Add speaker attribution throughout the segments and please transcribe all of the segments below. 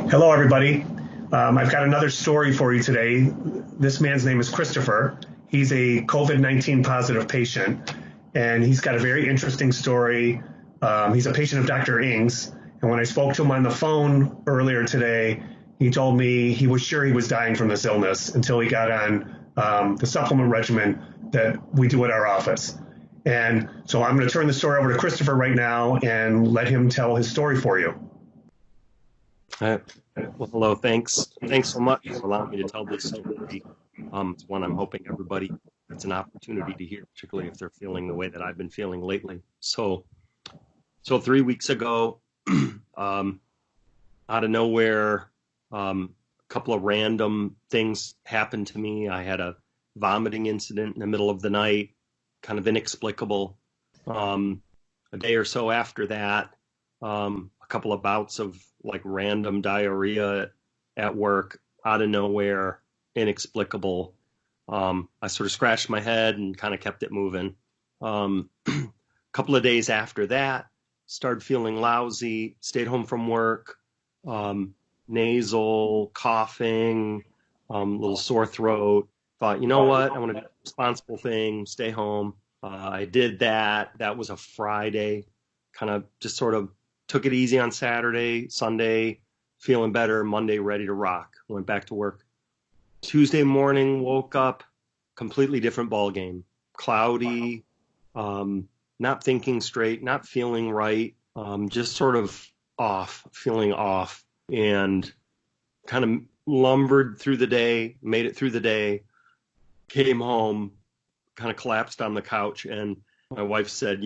Speaker 1: Hello, everybody. I've got another story for you today. This man's name is Christopher. He's a COVID-19 positive patient, and he's got a very interesting story. He's a patient of Dr. Ng's, and when I spoke to him on the phone earlier today, he told me he was sure he was dying from this illness until he got on the supplement regimen that we do at our office. And so I'm going to turn the story over to Christopher right now and let him tell his story for you.
Speaker 2: Well, hello. Thanks so much for allowing me to tell this story. It's one I'm hoping everybody gets an opportunity to hear, particularly if they're feeling the way that I've been feeling lately. So 3 weeks ago, out of nowhere, a couple of random things happened to me. I had a vomiting incident in the middle of the night, kind of inexplicable. A day or so after that, a couple of bouts of like random diarrhea at work, out of nowhere, inexplicable. I sort of scratched my head and kind of kept it moving. A couple of days after that, started feeling lousy, stayed home from work, nasal, coughing, little sore throat. Thought, you know what, I want to do the responsible thing, stay home. I did that. That was a Friday. Kind of just sort of took it easy on Saturday, Sunday, feeling better, Monday, ready to rock. Went back to work. Tuesday morning, woke up, completely different ball game. Cloudy, not thinking straight, not feeling right, just sort of feeling off, and kind of lumbered through the day, made it through the day, came home, kind of collapsed on the couch, and my wife said,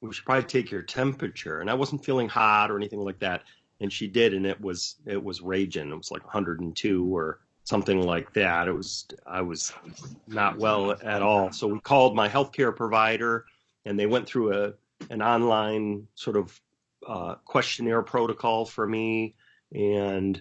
Speaker 2: we should probably take your temperature. And I wasn't feeling hot or anything like that. And she did, and it was raging. It was like 102 or something like that. I was not well at all. So we called my healthcare provider, and they went through an online sort of questionnaire protocol for me. And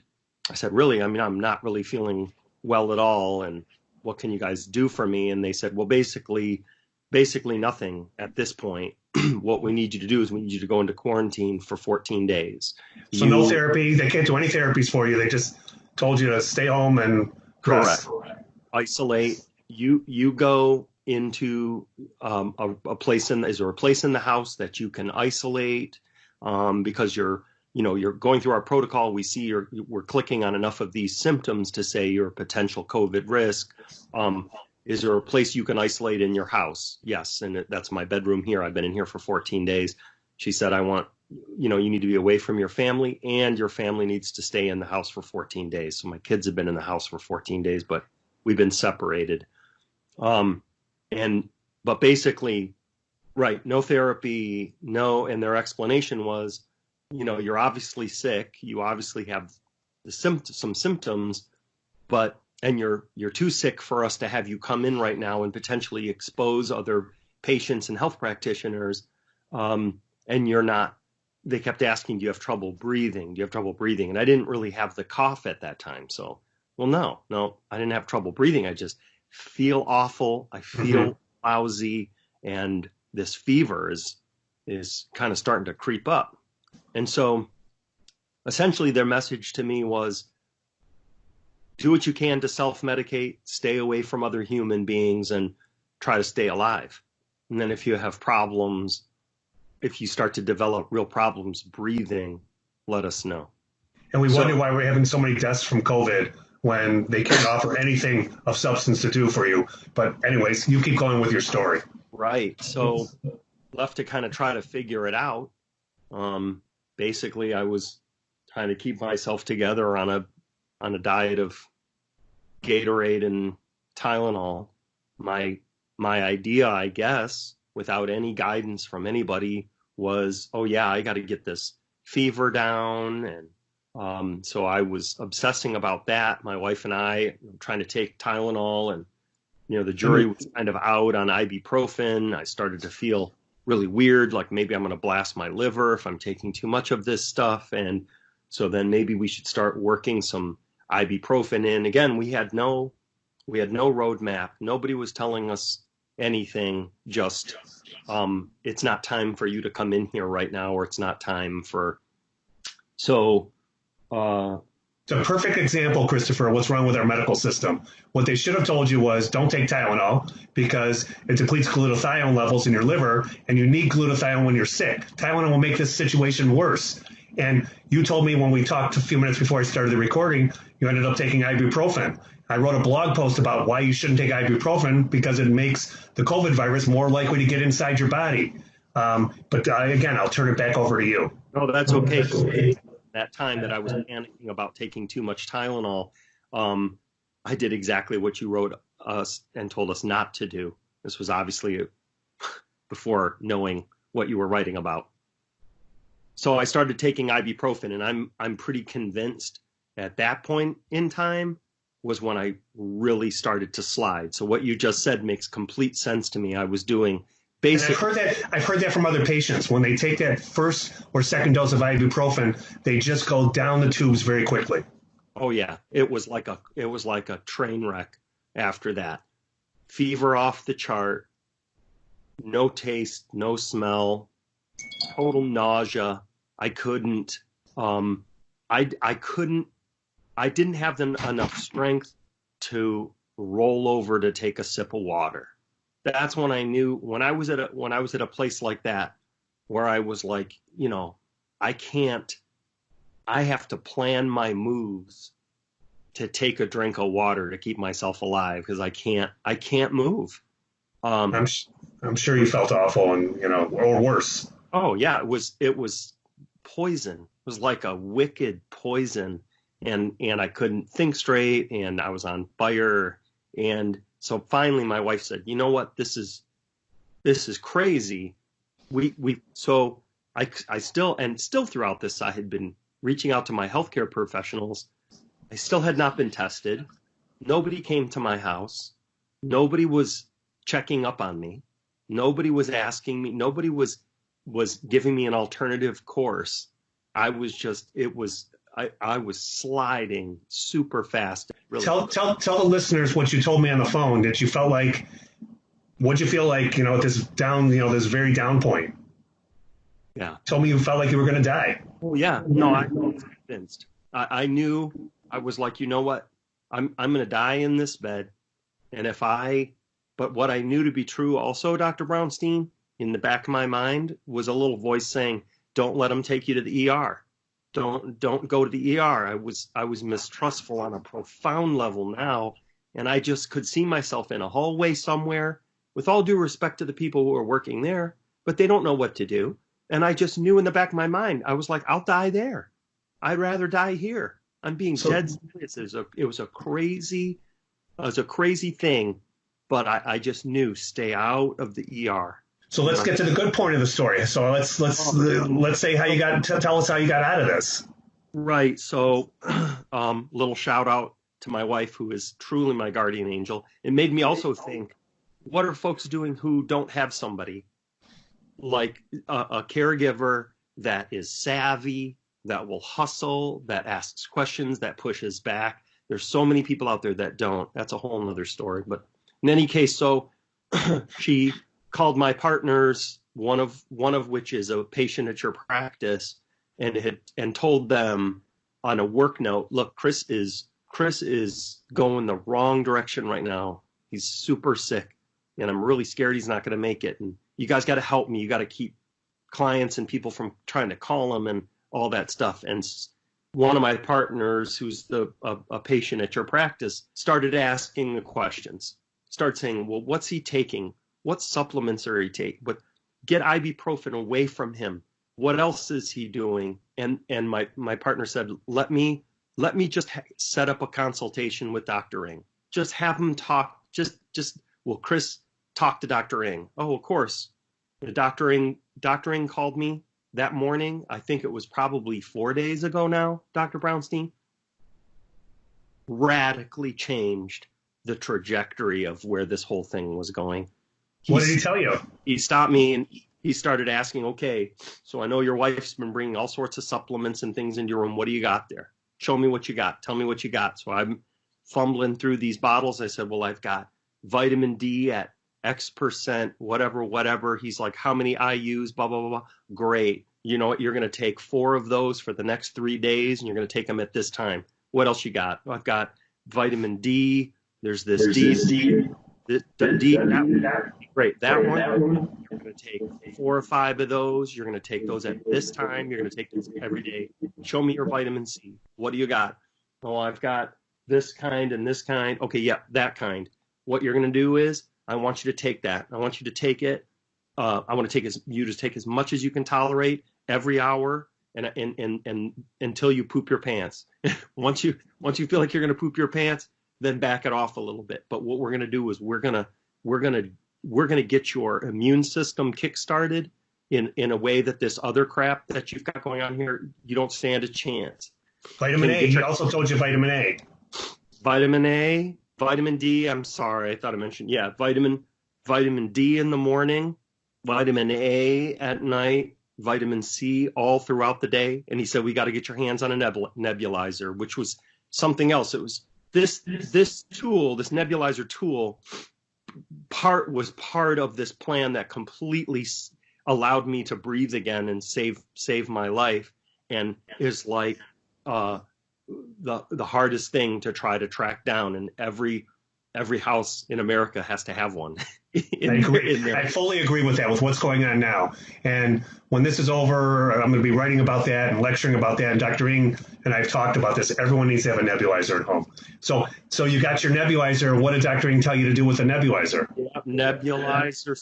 Speaker 2: I said, really, I'm not really feeling well at all. And what can you guys do for me? And they said, well, basically nothing at this point. What we need you to do is we need you to go into quarantine for 14 days.
Speaker 1: So no therapy. They can't do any therapies for you. They just told you to stay home and rest.
Speaker 2: Correct. Isolate. You go into a place is there a place in the house that you can isolate, because you're going through our protocol. We see we're clicking on enough of these symptoms to say you're a potential COVID risk. Is there a place you can isolate in your house? Yes. And that's my bedroom here. I've been in here for 14 days. She said, you need to be away from your family, and your family needs to stay in the house for 14 days. So my kids have been in the house for 14 days, but we've been separated. But basically, right, no therapy, no. And their explanation was, you're obviously sick. You obviously have some symptoms, and you're too sick for us to have you come in right now and potentially expose other patients and health practitioners. And you're not. They kept asking, do you have trouble breathing? Do you have trouble breathing? And I didn't really have the cough at that time. So, well, no, I didn't have trouble breathing. I just feel awful. I feel lousy. And this fever is kind of starting to creep up. And so essentially their message to me was, do what you can to self-medicate, stay away from other human beings, and try to stay alive. And then if you have problems, if you start to develop real problems breathing, let us know.
Speaker 1: And we wonder why we're having so many deaths from COVID when they can't offer anything of substance to do for you. But anyways, you keep going with your story.
Speaker 2: Right. So left to kind of try to figure it out. Basically, I was trying to keep myself together on a diet of Gatorade and Tylenol. My idea, I guess, without any guidance from anybody, was, I got to get this fever down. And so I was obsessing about that. My wife and I trying to take Tylenol, and the jury was kind of out on ibuprofen. I started to feel really weird, like maybe I'm going to blast my liver if I'm taking too much of this stuff. And so then maybe we should start working some ibuprofen in. Again, we had no roadmap. Nobody was telling us anything. Just it's not time for you to come in here right now, or it's not time for. So
Speaker 1: It's a perfect example, Christopher, of what's wrong with our medical system. What they should have told you was don't take Tylenol because it depletes glutathione levels in your liver, and you need glutathione when you're sick. Tylenol will make this situation worse. And you told me when we talked a few minutes before I started the recording, you ended up taking ibuprofen. I wrote a blog post about why you shouldn't take ibuprofen because it makes the COVID virus more likely to get inside your body. Again, I'll turn it back over to you.
Speaker 2: No, that's okay. That time that I was panicking about taking too much Tylenol, I did exactly what you wrote us and told us not to do. This was obviously before knowing what you were writing about. So I started taking ibuprofen, and I'm pretty convinced at that point in time was when I really started to slide. So what you just said makes complete sense to me. I was doing basically.
Speaker 1: I've heard that from other patients. When they take that first or second dose of ibuprofen, they just go down the tubes very quickly.
Speaker 2: Oh yeah, it was like a train wreck after that. Fever off the chart, no taste, no smell, total nausea. I couldn't. I didn't have enough strength to roll over to take a sip of water. That's when I knew, when I was at a place like that, where I was like, I have to plan my moves to take a drink of water to keep myself alive because I can't move.
Speaker 1: I'm sure you felt awful and, or worse.
Speaker 2: Oh yeah, it was poison. It was like a wicked poison, and I couldn't think straight, and I was on fire. And so finally my wife said, you know what, this is crazy. So I still throughout this, I had been reaching out to my healthcare professionals. I still had not been tested. Nobody came to my house. Nobody was checking up on me. Nobody was asking me. Nobody was giving me an alternative course. I was sliding super fast. Really.
Speaker 1: Tell the listeners what you told me on the phone. What'd you feel like, at this this very down point?
Speaker 2: Yeah.
Speaker 1: Told me you felt like you were going to die.
Speaker 2: Oh yeah. No, I was convinced. I knew. I was like, you know what? I'm going to die in this bed. And but what I knew to be true also, Dr. Brownstein, in the back of my mind was a little voice saying, don't let them take you to the ER. Don't go to the ER. I was mistrustful on a profound level now. And I just could see myself in a hallway somewhere, with all due respect to the people who are working there, but they don't know what to do. And I just knew in the back of my mind, I was like, I'll die there. I'd rather die here. I'm being dead serious. It was a crazy thing, but I just knew, stay out of the ER.
Speaker 1: So let's get to the good point of the story. So let's say how you tell us how you got out of this.
Speaker 2: Right. So, little shout out to my wife, who is truly my guardian angel. It made me also think, what are folks doing who don't have somebody like a caregiver that is savvy, that will hustle, that asks questions, that pushes back? There's so many people out there that don't. That's a whole nother story. But in any case, so she called my partners, one of which is a patient at your practice, and told them on a work note, look, Chris is going the wrong direction right now. He's super sick, and I'm really scared he's not going to make it. And you guys got to help me. You got to keep clients and people from trying to call him and all that stuff. And one of my partners, who's a patient at your practice, started asking the questions. Started saying, well, what's he taking? What supplements are he taking? But get ibuprofen away from him. What else is he doing? And my partner said, let me just set up a consultation with Dr. Ng. Just have him talk. Will Chris talk to Dr. Ng? Oh, of course. Dr. Ng called me that morning. I think it was probably 4 days ago now, Dr. Brownstein. Radically changed the trajectory of where this whole thing was going.
Speaker 1: What did he tell you?
Speaker 2: He stopped me and he started asking, okay, so I know your wife's been bringing all sorts of supplements and things into your room. What do you got there? Show me what you got. Tell me what you got. So I'm fumbling through these bottles. I said, well, I've got vitamin D at X%, whatever. He's like, how many IUs, blah, blah, blah, blah. Great. You know what? You're going to take 4 of those for the next 3 days, and you're going to take them at this time. What else you got? I've got vitamin D. There's this D. The D, that one, great. That one, you're going to take 4 or 5 of those. You're going to take those at this time. You're going to take this every day. Show me your vitamin C. What do you got? Oh, I've got this kind and this kind. Okay, yeah, that kind. What you're going to do is, I want you to take that. I want you to take it. I want to take you to take as much as you can tolerate every hour, and until you poop your pants. once you feel like you're going to poop your pants, then back it off a little bit. But what we're going to do is we're going to get your immune system kickstarted in a way that this other crap that you've got going on here, you don't stand a chance.
Speaker 1: Vitamin A. He also told you vitamin A.
Speaker 2: Vitamin A, vitamin D. I'm sorry, I thought I mentioned. Yeah, vitamin D in the morning, vitamin A at night, vitamin C all throughout the day. And he said, we got to get your hands on a nebulizer, which was something else. It was this tool, this nebulizer tool, was part of this plan that completely allowed me to breathe again and save my life, and is like the hardest thing to try to track down. And every house in America has to have one.
Speaker 1: I fully agree with that, with what's going on now. And when this is over, I'm going to be writing about that and lecturing about that. And Dr. Ng and I've talked about this. Everyone needs to have a nebulizer at home. So you got your nebulizer. What did Dr. Ng tell you to do with the nebulizer?
Speaker 2: Yeah, nebulizer.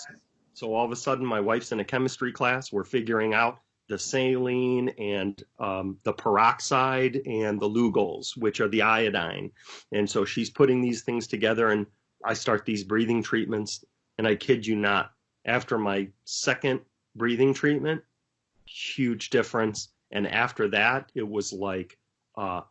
Speaker 2: So all of a sudden, my wife's in a chemistry class. We're figuring out the saline and the peroxide and the Lugol's, which are the iodine. And so she's putting these things together, and I start these breathing treatments. And I kid you not, after my second breathing treatment, huge difference. And after that, it was like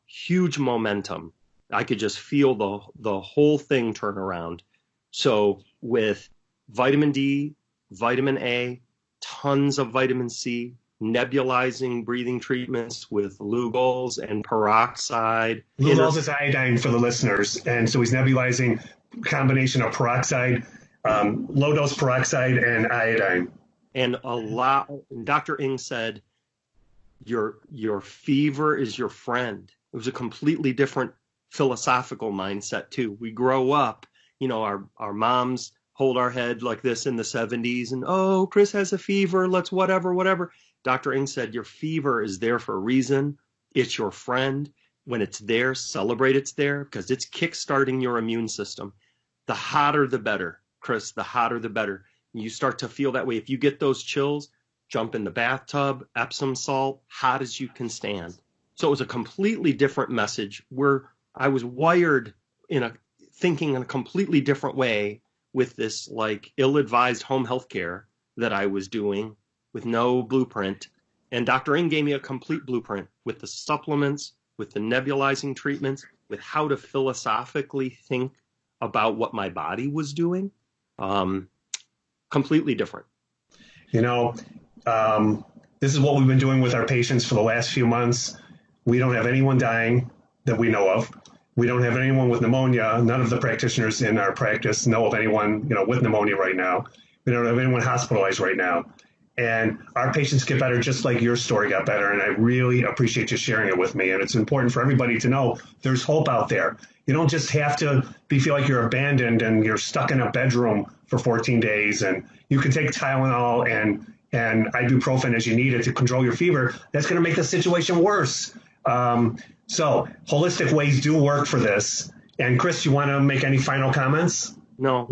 Speaker 2: huge momentum. I could just feel the whole thing turn around. So with vitamin D, vitamin A, tons of vitamin C, nebulizing breathing treatments with Lugol's and peroxide.
Speaker 1: Lugol's is iodine for the listeners. And so he's nebulizing a combination of peroxide, low-dose peroxide, and iodine.
Speaker 2: And Dr. Ng said, your fever is your friend. It was a completely different philosophical mindset too. We grow up, our moms hold our head like this in the 70s, and oh, Chris has a fever, let's whatever. Dr. Ng said, your fever is there for a reason. It's your friend. When it's there, celebrate it's there, because it's kickstarting your immune system. The hotter, the better, Chris, the hotter, the better. You start to feel that way. If you get those chills, jump in the bathtub, Epsom salt, hot as you can stand. So it was a completely different message where I was wired thinking in a completely different way with this like ill-advised home health care that I was doing with no blueprint. And Dr. Ng gave me a complete blueprint with the supplements, with the nebulizing treatments, with how to philosophically think about what my body was doing. Completely different.
Speaker 1: This is what we've been doing with our patients for the last few months. We don't have anyone dying that we know of. We don't have anyone with pneumonia. None of the practitioners in our practice know of anyone, with pneumonia right now. We don't have anyone hospitalized right now. And our patients get better just like your story got better. And I really appreciate you sharing it with me. And it's important for everybody to know there's hope out there. You don't just have to feel like you're abandoned and you're stuck in a bedroom for 14 days. And you can take Tylenol and ibuprofen as you need it to control your fever. That's going to make the situation worse. So holistic ways do work for this. And Chris, you want to make any final comments?
Speaker 2: No,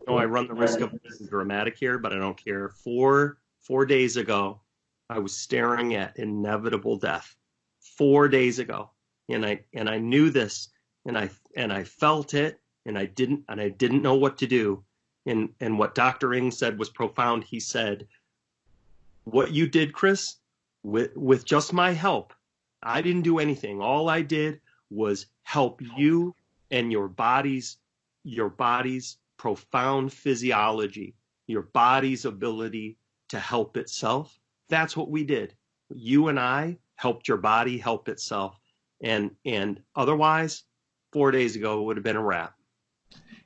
Speaker 2: I run the risk of being dramatic here, but I don't care. Four days ago, I was staring at inevitable death. 4 days ago, and I knew this, and I felt it, and I didn't know what to do. And what Dr. Ng said was profound. He said, "What you did, Chris, with just my help, I didn't do anything. All I did was help you and your body's profound physiology, your body's ability to help itself. That's what we did. You and I helped your body help itself. And otherwise, 4 days ago, it would have been a wrap."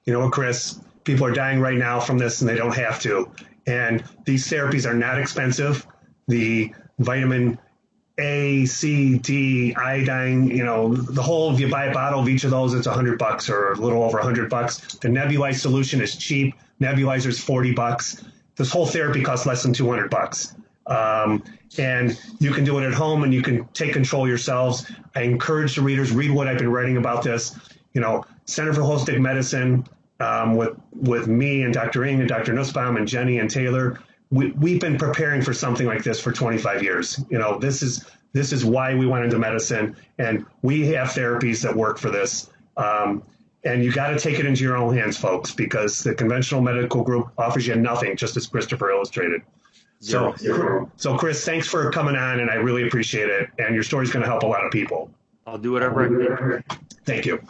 Speaker 1: You know what, Chris? People are dying right now from this, and they don't have to. And these therapies are not expensive. the vitamin A, C, D, iodine, the whole, if you buy a bottle of each of those, it's $100 or a little over $100. The nebulized solution is cheap. Nebulizer is $40. This whole therapy costs less than $200. And you can do it at home and you can take control yourselves. I encourage the readers, read what I've been writing about this. Center for Holistic Medicine, with me and Dr. Ng and Dr. Nussbaum and Jenny and Taylor, we've been preparing for something like this for 25 years. This is why we went into medicine, and we have therapies that work for this. And you got to take it into your own hands, folks, because the conventional medical group offers you nothing, just as Christopher illustrated. So Chris, thanks for coming on, and I really appreciate it. And your story's going to help a lot of people.
Speaker 2: I'll do whatever I can.
Speaker 1: Thank you.